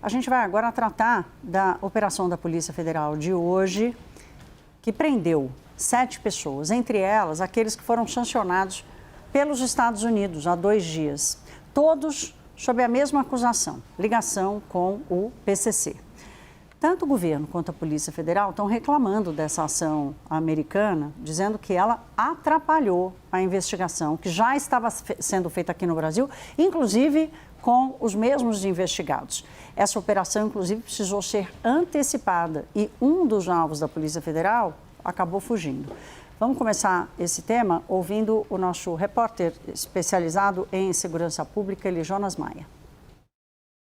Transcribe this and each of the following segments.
A gente vai agora tratar da operação da Polícia Federal de hoje, que prendeu 7 pessoas, entre elas aqueles que foram sancionados pelos Estados Unidos há 2 dias. Todos sob a mesma acusação, ligação com o PCC. Tanto o governo quanto a Polícia Federal estão reclamando dessa ação americana, dizendo que ela atrapalhou a investigação que já estava sendo feita aqui no Brasil, inclusive com os mesmos investigados. Essa operação, inclusive, precisou ser antecipada e um dos alvos da Polícia Federal acabou fugindo. Vamos começar esse tema ouvindo o nosso repórter especializado em segurança pública, ele Jonas Maia.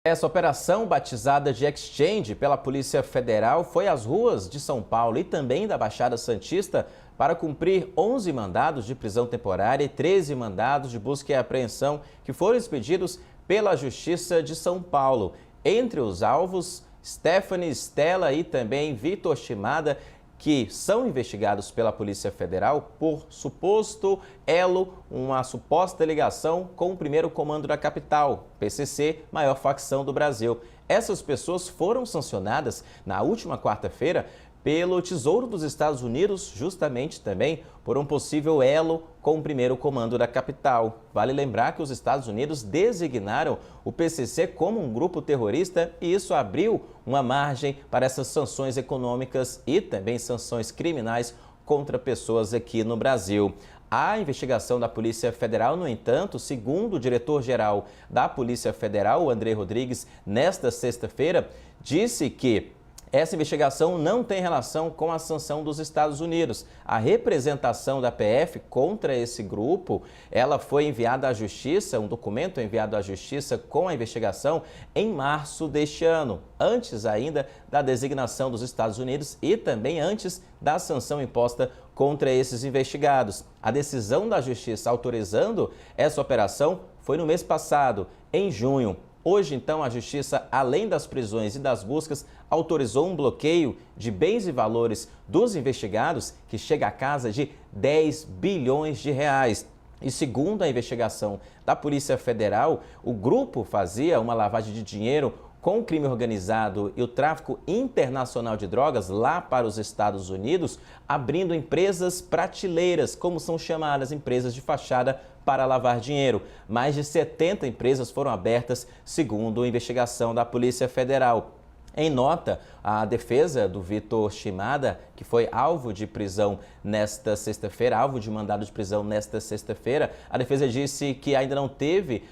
Essa operação, batizada de Exchange pela Polícia Federal, foi às ruas de São Paulo e também da Baixada Santista para cumprir 11 mandados de prisão temporária e 13 mandados de busca e apreensão que foram expedidos pela Justiça de São Paulo. Entre os alvos, Stephanie, Stella e também Vitor Shimada, que são investigados pela Polícia Federal por suposto elo, uma suposta ligação com o primeiro comando da capital, PCC, maior facção do Brasil. Essas pessoas foram sancionadas na última quarta-feira pelo Tesouro dos Estados Unidos, justamente também por um possível elo com o primeiro comando da capital. Vale lembrar que os Estados Unidos designaram o PCC como um grupo terrorista e isso abriu uma margem para essas sanções econômicas e também sanções criminais contra pessoas aqui no Brasil. A investigação da Polícia Federal, no entanto, segundo o diretor-geral da Polícia Federal, o Andrei Rodrigues, nesta sexta-feira, disse que essa investigação não tem relação com a sanção dos Estados Unidos. A representação da PF contra esse grupo, ela foi enviada à Justiça, um documento enviado à Justiça com a investigação em março deste ano, antes ainda da designação dos Estados Unidos e também antes da sanção imposta contra esses investigados. A decisão da Justiça autorizando essa operação foi no mês passado, em junho. Hoje, então, a Justiça, além das prisões e das buscas, autorizou um bloqueio de bens e valores dos investigados que chega à casa de 10 bilhões de reais. E segundo a investigação da Polícia Federal, o grupo fazia uma lavagem de dinheiro com o crime organizado e o tráfico internacional de drogas lá para os Estados Unidos, abrindo empresas prateleiras, como são chamadas, empresas de fachada para lavar dinheiro. Mais de 70 empresas foram abertas, segundo a investigação da Polícia Federal. Em nota, a defesa do Vitor Shimada, que foi alvo de prisão nesta sexta-feira, alvo de mandado de prisão nesta sexta-feira, a defesa disse que ainda não teve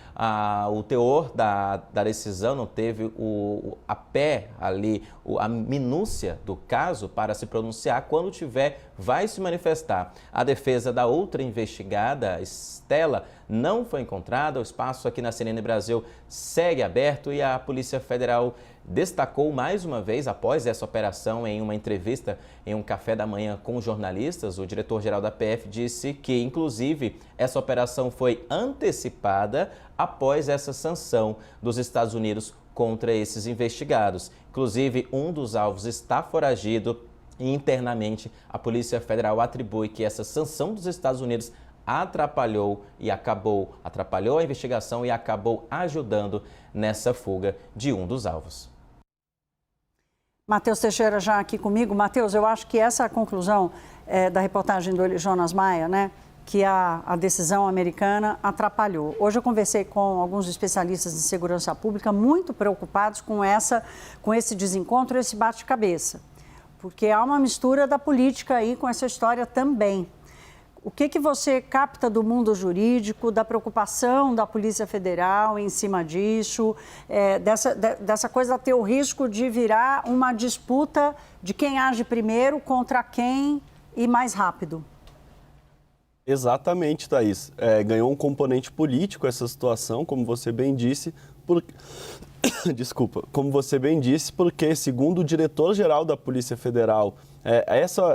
o teor da decisão, não teve a minúcia do caso para se pronunciar. Quando tiver, vai se manifestar. A defesa da outra investigada, Stella, não foi encontrada. O espaço aqui na CNN Brasil segue aberto e a Polícia Federal destacou mais uma vez, após essa operação, em uma entrevista em um café da manhã com jornalistas, o diretor-geral da PF disse que, inclusive, essa operação foi antecipada após essa sanção dos Estados Unidos contra esses investigados. Inclusive, um dos alvos está foragido e internamente a Polícia Federal atribui que essa sanção dos Estados Unidos atrapalhou a investigação e acabou ajudando nessa fuga de um dos alvos. Matheus Teixeira já aqui comigo. Matheus, eu acho que essa é a conclusão da reportagem do Jonas Maia, né? Que a decisão americana atrapalhou. Hoje eu conversei com alguns especialistas em segurança pública muito preocupados com esse desencontro, esse bate-cabeça. Porque há uma mistura da política aí com essa história também. O que você capta do mundo jurídico, da preocupação da Polícia Federal em cima disso, dessa coisa ter o risco de virar uma disputa de quem age primeiro contra quem e mais rápido? Exatamente, Thaís. Ganhou um componente político essa situação, como você bem disse, como você bem disse, porque, segundo o diretor-geral da Polícia Federal,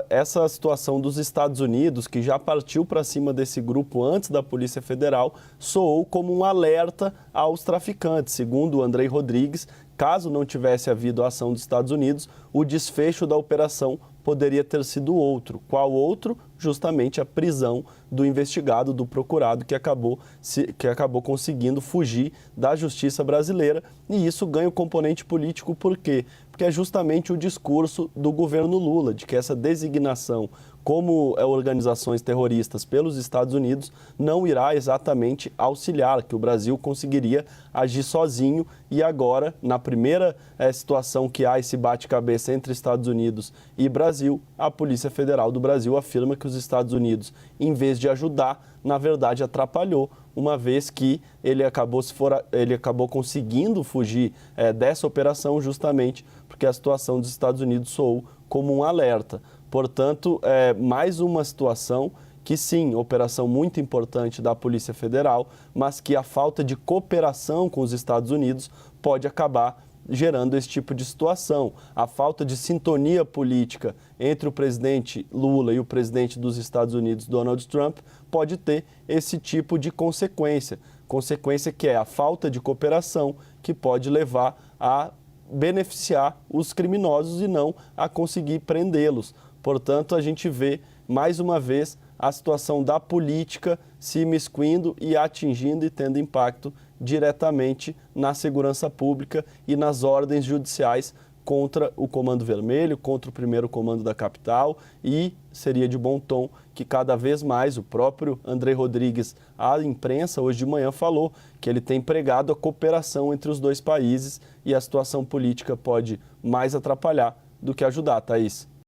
essa situação dos Estados Unidos, que já partiu para cima desse grupo antes da Polícia Federal, soou como um alerta aos traficantes. Segundo o Andrei Rodrigues, caso não tivesse havido a ação dos Estados Unidos, o desfecho da operação poderia ter sido outro. Qual outro? justamente a prisão do investigado, do procurado, que acabou conseguindo fugir da justiça brasileira. E isso ganha o componente político, por quê? Porque é justamente o discurso do governo Lula, de que essa designação como organizações terroristas pelos Estados Unidos não irá exatamente auxiliar, que o Brasil conseguiria agir sozinho. E agora, na primeira situação que há esse bate-cabeça entre Estados Unidos e Brasil, a Polícia Federal do Brasil afirma que os Estados Unidos, em vez de ajudar, na verdade atrapalhou, uma vez que ele acabou conseguindo fugir dessa operação justamente porque a situação dos Estados Unidos soou como um alerta. Portanto, mais uma situação que sim, operação muito importante da Polícia Federal, mas que a falta de cooperação com os Estados Unidos pode acabar gerando esse tipo de situação. A falta de sintonia política entre o presidente Lula e o presidente dos Estados Unidos, Donald Trump, pode ter esse tipo de consequência. Consequência que é a falta de cooperação, que pode levar a beneficiar os criminosos e não a conseguir prendê-los. Portanto, a gente vê, mais uma vez, a situação da política se imiscuindo e atingindo e tendo impacto diretamente na segurança pública e nas ordens judiciais contra o Comando Vermelho, contra o primeiro comando da capital, e seria de bom tom que cada vez mais o próprio André Rodrigues, à imprensa, hoje de manhã falou que ele tem pregado a cooperação entre os dois países e a situação política pode mais atrapalhar do que ajudar, Thaís.